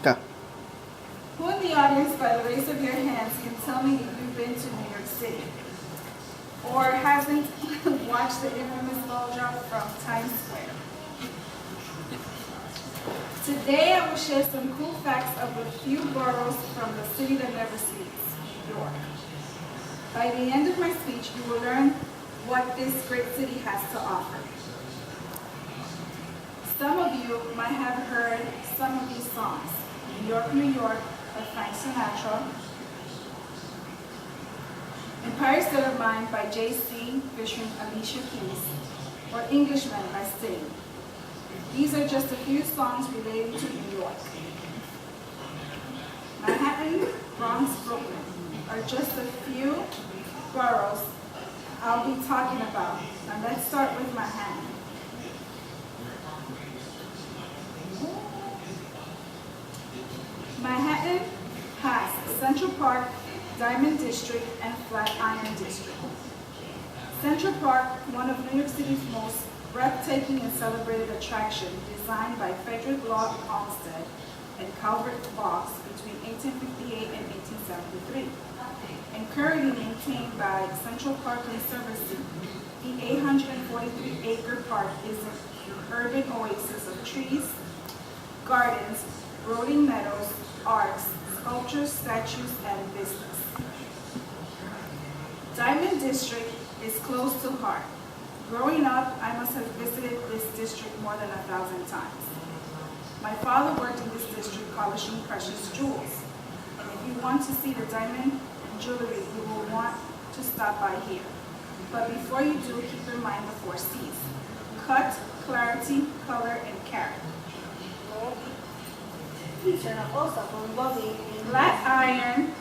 Ka. Who in the audience, by the raise of your hands, can tell me if you've been to New York City? Or hasn't watched the infamous ball drop from Times Square? Today I will share some cool facts of a few boroughs from the city that never sleeps, New York. By the end of my speech, you will learn what this great city has to offer. Some of you might have heard some of these songs. New York, New York by Frank Sinatra, Empire State of Mind by Jay-Z featuring Alicia Keys, or Englishman by Sting. These are just a few songs relating to New York. Manhattan, Bronx, Brooklyn are just a few boroughs I'll be talking about. Now let's start with Manhattan. Manhattan has Central Park, Diamond District, and Flatiron District. Central Park, one of New York City's most breathtaking and celebrated attraction, designed by Frederick Law Olmsted and Calvert Vaux between 1858 and 1873. And currently maintained by Central Park Conservancy, the 843-acre park is an urban oasis of trees, gardens, rolling meadows, arts, sculptures, statues, and business. Diamond District is close to heart. Growing up, I must have visited this district more than 1,000 times. My father worked in this district polishing precious jewels. And if you want to see the diamond and jewelry, you will want to stop by here. But before you do, keep in mind the 4 C's: cut, clarity, color, and carat. Flatiron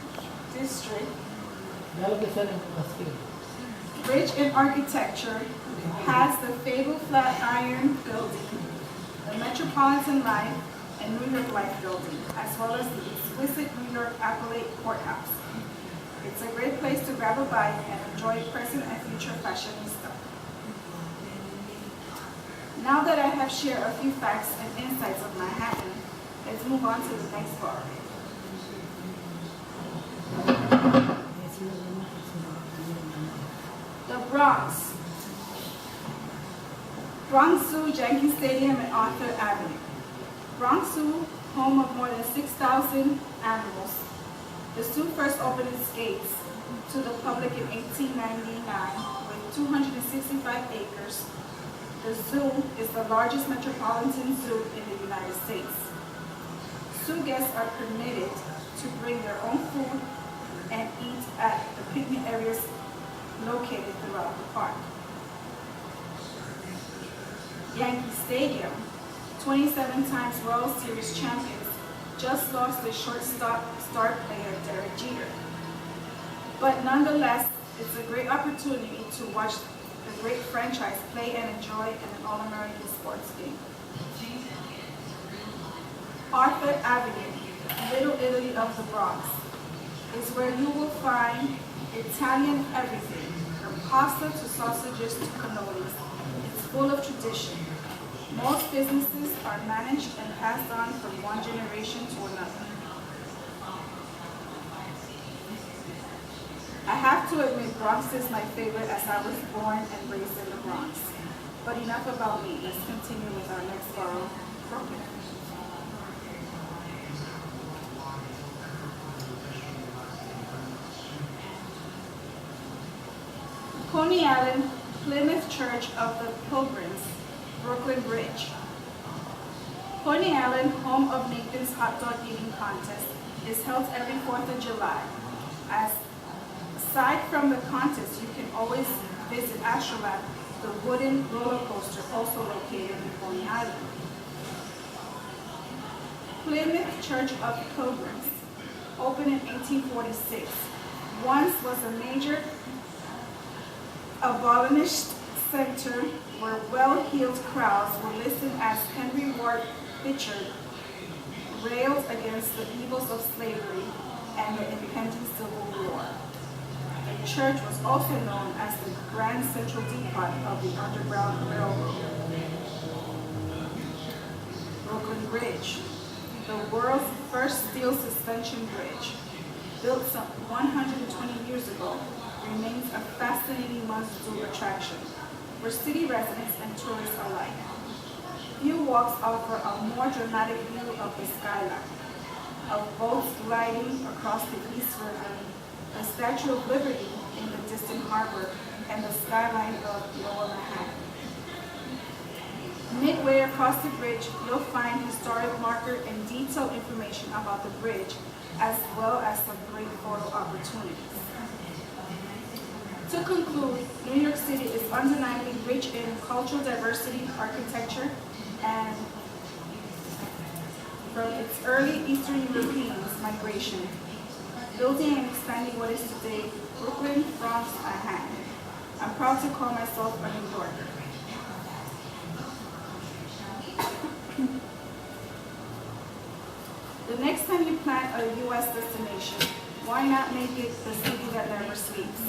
District, rich in architecture, has the fabled Flatiron Building, the Metropolitan Life and New York Life Building, as well as the exquisite New York Appellate Courthouse. It's a great place to grab a bite and enjoy present and future fashionista. Now that I have shared a few facts and insights of Manhattan, let's move on to the next borough. The Bronx. Bronx Zoo, Jenkins Stadium, and Arthur Avenue. Bronx Zoo, home of more than 6,000 animals. The zoo first opened its gates to the public in 1899 with 265 acres. The zoo is the largest metropolitan zoo in the United States. Zoo guests are permitted to bring their own food and eat at the picnic areas located throughout the park. Yankee Stadium, 27 times World Series champions, just lost their shortstop star player Derek Jeter. But nonetheless, it's a great opportunity to watch the great franchise play and enjoy in an all-American sports game. Arthur Avenue, Little Italy of the Bronx, is where you will find Italian everything, from pasta to sausages to cannolis. It's full of tradition. Most businesses are managed and passed on from one generation to another. I have to admit Bronx is my favorite as I was born and raised in the Bronx. But enough about me. Let's continue with our next borough, Brooklyn. Coney Island, Plymouth Church of the Pilgrims, Brooklyn Bridge. Coney Island, home of Nathan's hot dog eating contest, is held every 4th of July. Aside from the contest, you can always visit Astroland, the wooden roller coaster also located in Coney Island. Plymouth Church of Pilgrims, opened in 1846, once was a major abolitionist center where well-heeled crowds were listed as Henry Ward Beecher railed against the evils of slavery and the impending Civil War. The church was also known as the Grand Central Depot of the Underground Railroad. Brooklyn Bridge. the world's first steel suspension bridge, built some 120 years ago, remains a fascinating must-do attraction for city residents and tourists alike. Few walks offer a more dramatic view of the skyline, of boats gliding across the East River, the Statue of Liberty in the distant harbor, and the skyline of Lower Manhattan. Midway across the bridge, you'll find historic marker and detailed information about the bridge, as well as some great photo opportunities. To conclude, New York City is undeniably rich in cultural diversity, architecture, and from its early Eastern European migration, building and expanding what is today Brooklyn, Bronx, Manhattan. I'm proud to call myself a New Yorker. The next time you plan a U.S. destination, why not make it the city that never sleeps?